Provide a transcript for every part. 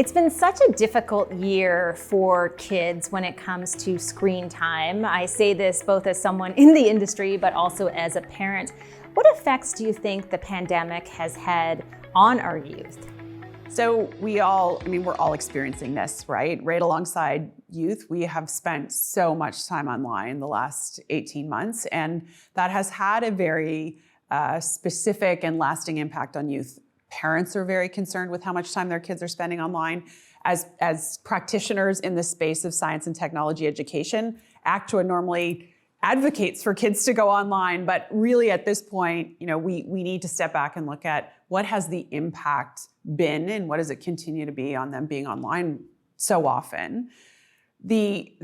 It's been such a difficult year for kids when it comes to screen time. I say this both as someone in the industry, but also as a parent. What effects do you think the pandemic has had on our youth? So we're all experiencing this, right? Right alongside youth, we have spent so much time online the last 18 months, and that has had a very specific and lasting impact on youth. Parents are very concerned with how much time their kids are spending online. As practitioners in the space of science and technology education, ACTUA normally advocates for kids to go online, but really at this point, we need to step back and look at what has the impact been and what does it continue to be on them being online so often. The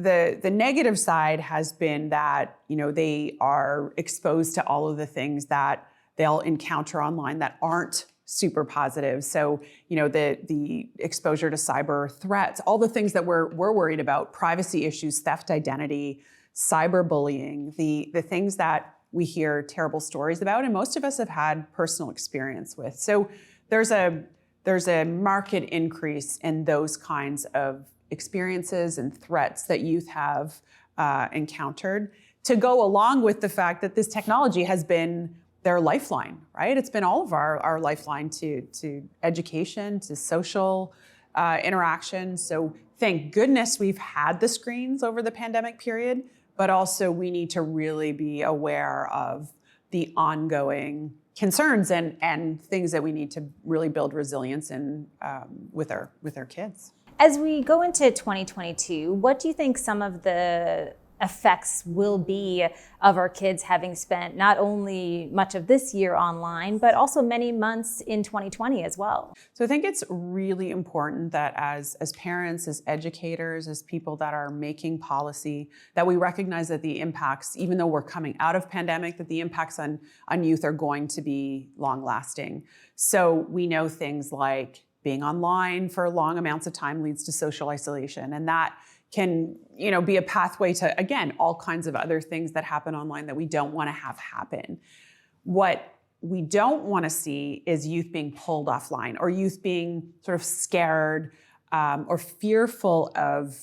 negative side has been that they are exposed to all of the things that they'll encounter online that aren't super positive. So, the exposure to cyber threats, all the things that we're worried about, privacy issues, theft identity, cyberbullying, the things that we hear terrible stories about, and most of us have had personal experience with. So there's a marked increase in those kinds of experiences and threats that youth have encountered, to go along with the fact that this technology has been their lifeline, right? It's been all of our lifeline to education, to social interaction. So thank goodness we've had the screens over the pandemic period, but also we need to really be aware of the ongoing concerns and things that we need to really build resilience in with our kids. As we go into 2022, what do you think some of the effects will be of our kids having spent not only much of this year online, but also many months in 2020 as well? So I think it's really important that as parents, as educators, as people that are making policy, that we recognize that the impacts, even though we're coming out of pandemic, that the impacts on youth are going to be long lasting. So we know things like being online for long amounts of time leads to social isolation, and that can be a pathway to, again, all kinds of other things that happen online that we don't want to have happen. What we don't want to see is youth being pulled offline, or youth being sort of scared or fearful of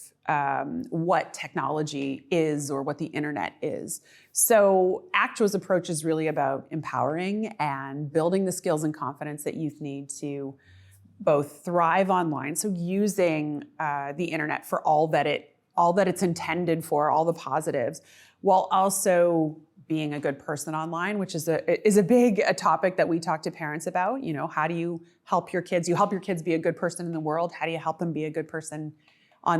what technology is or what the internet is. So ACTUA's approach is really about empowering and building the skills and confidence that youth need to both thrive online, so using the internet for all that it's intended for, all the positives, while also being a good person online, which is a big topic that we talk to parents about. How do you help your kids? You help your kids be a good person in the world. How do you help them be a good person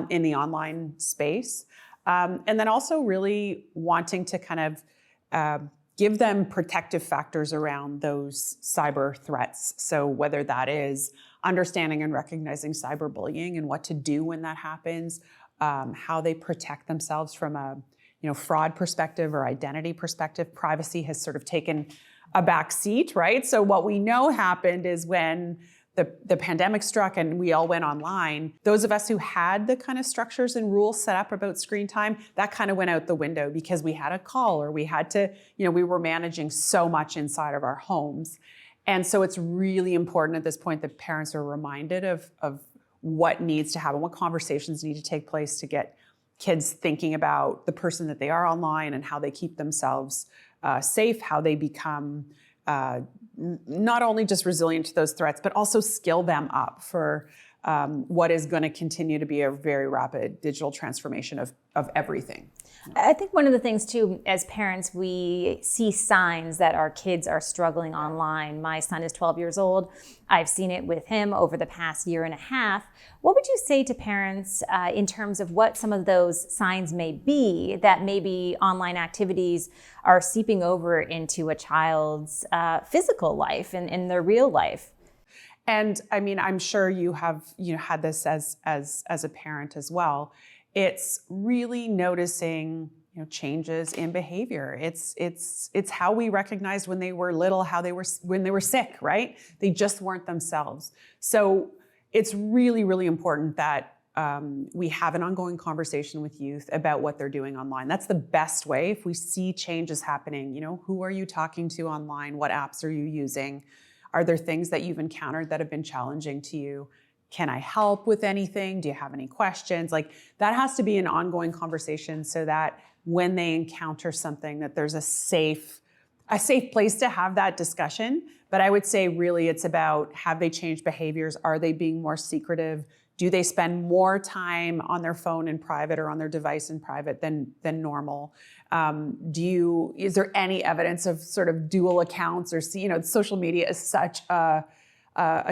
in the online space? And then also really wanting to kind of give them protective factors around those cyber threats. So whether that is understanding and recognizing cyberbullying and what to do when that happens, how they protect themselves from a fraud perspective or identity perspective. Privacy has sort of taken a back seat, right? So what we know happened is when the pandemic struck and we all went online, those of us who had the kind of structures and rules set up about screen time, that kind of went out the window because we had a call, or we had to, we were managing so much inside of our homes. And so it's really important at this point that parents are reminded of what needs to happen, what conversations need to take place to get kids thinking about the person that they are online and how they keep themselves safe, how they become not only just resilient to those threats, but also skill them up for what is going to continue to be a very rapid digital transformation of everything. I think one of the things too, as parents, we see signs that our kids are struggling online. My son is 12 years old. I've seen it with him over the past year and a half. What would you say to parents in terms of what some of those signs may be that maybe online activities are seeping over into a child's physical life and in their real life? And I mean, I'm sure you have had this as a parent as well. It's really noticing changes in behavior. It's how we recognized when they were little, when they were sick, right? They just weren't themselves. So it's really, really important that we have an ongoing conversation with youth about what they're doing online. That's the best way. If we see changes happening, who are you talking to online? What apps are you using? Are there things that you've encountered that have been challenging to you? can I help with anything? Do you have any questions? Like that has to be an ongoing conversation so that when they encounter something that there's a safe place to have that discussion. But I would say really it's about, have they changed behaviors? Are they being more secretive? Do they spend more time on their phone in private or on their device in private than normal? Is there any evidence of sort of dual accounts, or social media is such a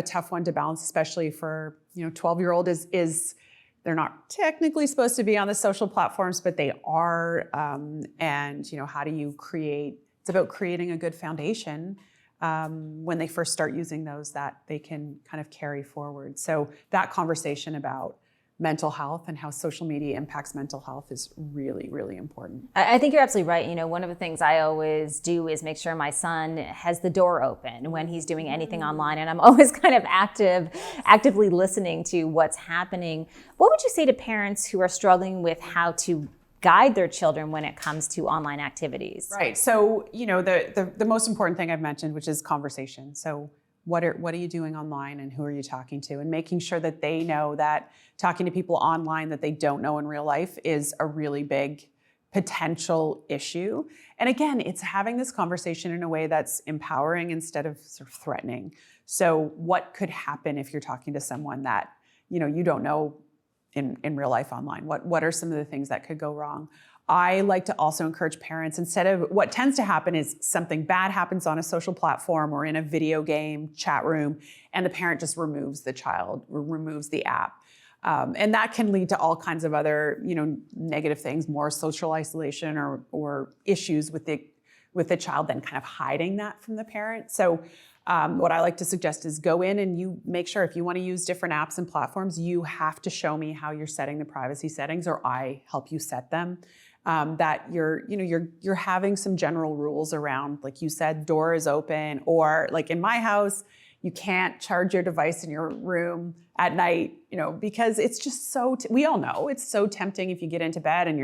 tough one to balance, especially for 12-year-old is they're not technically supposed to be on the social platforms, but they are. And how do you create? It's about creating a good foundation when they first start using those that they can kind of carry forward. So that conversation about mental health and how social media impacts mental health is really, really important. I think you're absolutely right. One of the things I always do is make sure my son has the door open when he's doing anything online, and I'm always kind of actively listening to what's happening. What would you say to parents who are struggling with how to guide their children when it comes to online activities? Right. So, the most important thing I've mentioned, which is conversation. So what are you doing online and who are you talking to? And making sure that they know that talking to people online that they don't know in real life is a really big potential issue. And again, it's having this conversation in a way that's empowering instead of sort of threatening. So what could happen if you're talking to someone that, you don't know in real life online? What are some of the things that could go wrong? I like to also encourage parents, instead of what tends to happen is something bad happens on a social platform or in a video game chat room, and the parent just removes the child or removes the app. And that can lead to all kinds of other, negative things, more social isolation or issues with the child, then kind of hiding that from the parent. So what I like to suggest is go in and you make sure, if you want to use different apps and platforms, you have to show me how you're setting the privacy settings, or I help you set them. That you're having some general rules around, like you said, door is open, or like in my house, you can't charge your device in your room at night, because it's just we all know it's so tempting if you get into bed and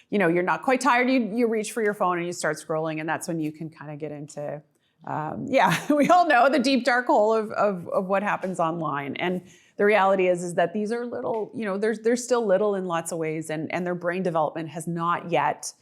you're not quite tired, you reach for your phone and you start scrolling, and that's when you can kind of get into, we all know the deep dark hole of what happens online. And the reality is that these are little, they're still little in lots of ways, and their brain development has not yet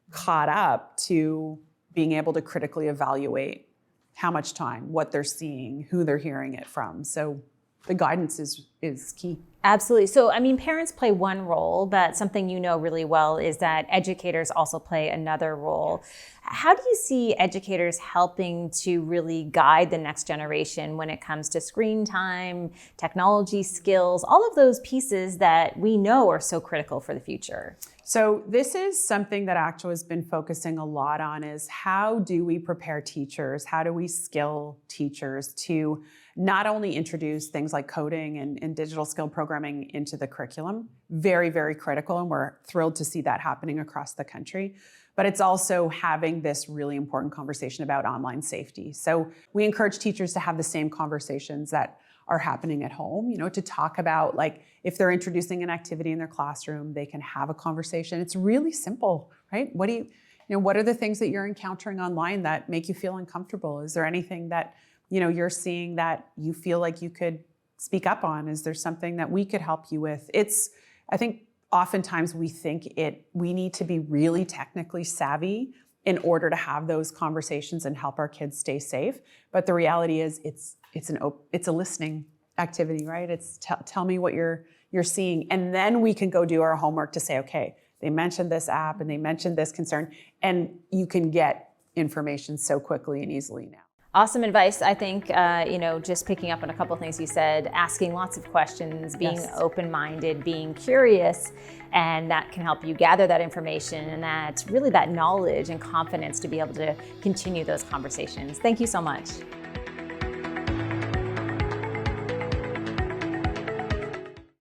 caught up to being able to critically evaluate how much time, what they're seeing, who they're hearing it from. So the guidance is key. Absolutely. So, parents play one role, but something really well is that educators also play another role. How do you see educators helping to really guide the next generation when it comes to screen time, technology skills, all of those pieces that we know are so critical for the future? So this is something that ACTO has been focusing a lot on, is how do we prepare teachers? How do we skill teachers to not only introduce things like coding and digital skill programming into the curriculum? Very, very critical, and we're thrilled to see that happening across the country. But it's also having this really important conversation about online safety. So we encourage teachers to have the same conversations that are happening at home, to talk about, like, if they're introducing an activity in their classroom, they can have a conversation. It's really simple, right? What are the things that you're encountering online that make you feel uncomfortable? Is there anything that, you're seeing that you feel like you could speak up on? Is there something that we could help you with? I think oftentimes we need to be really technically savvy in order to have those conversations and help our kids stay safe. But the reality is it's a listening activity, right? It's tell me what you're seeing. And then we can go do our homework to say, okay, they mentioned this app and they mentioned this concern, and you can get information so quickly and easily now. Awesome advice. I think, just picking up on a couple of things you said, asking lots of questions, being open-minded, being curious, and that can help you gather that information and that knowledge and confidence to be able to continue those conversations. Thank you so much.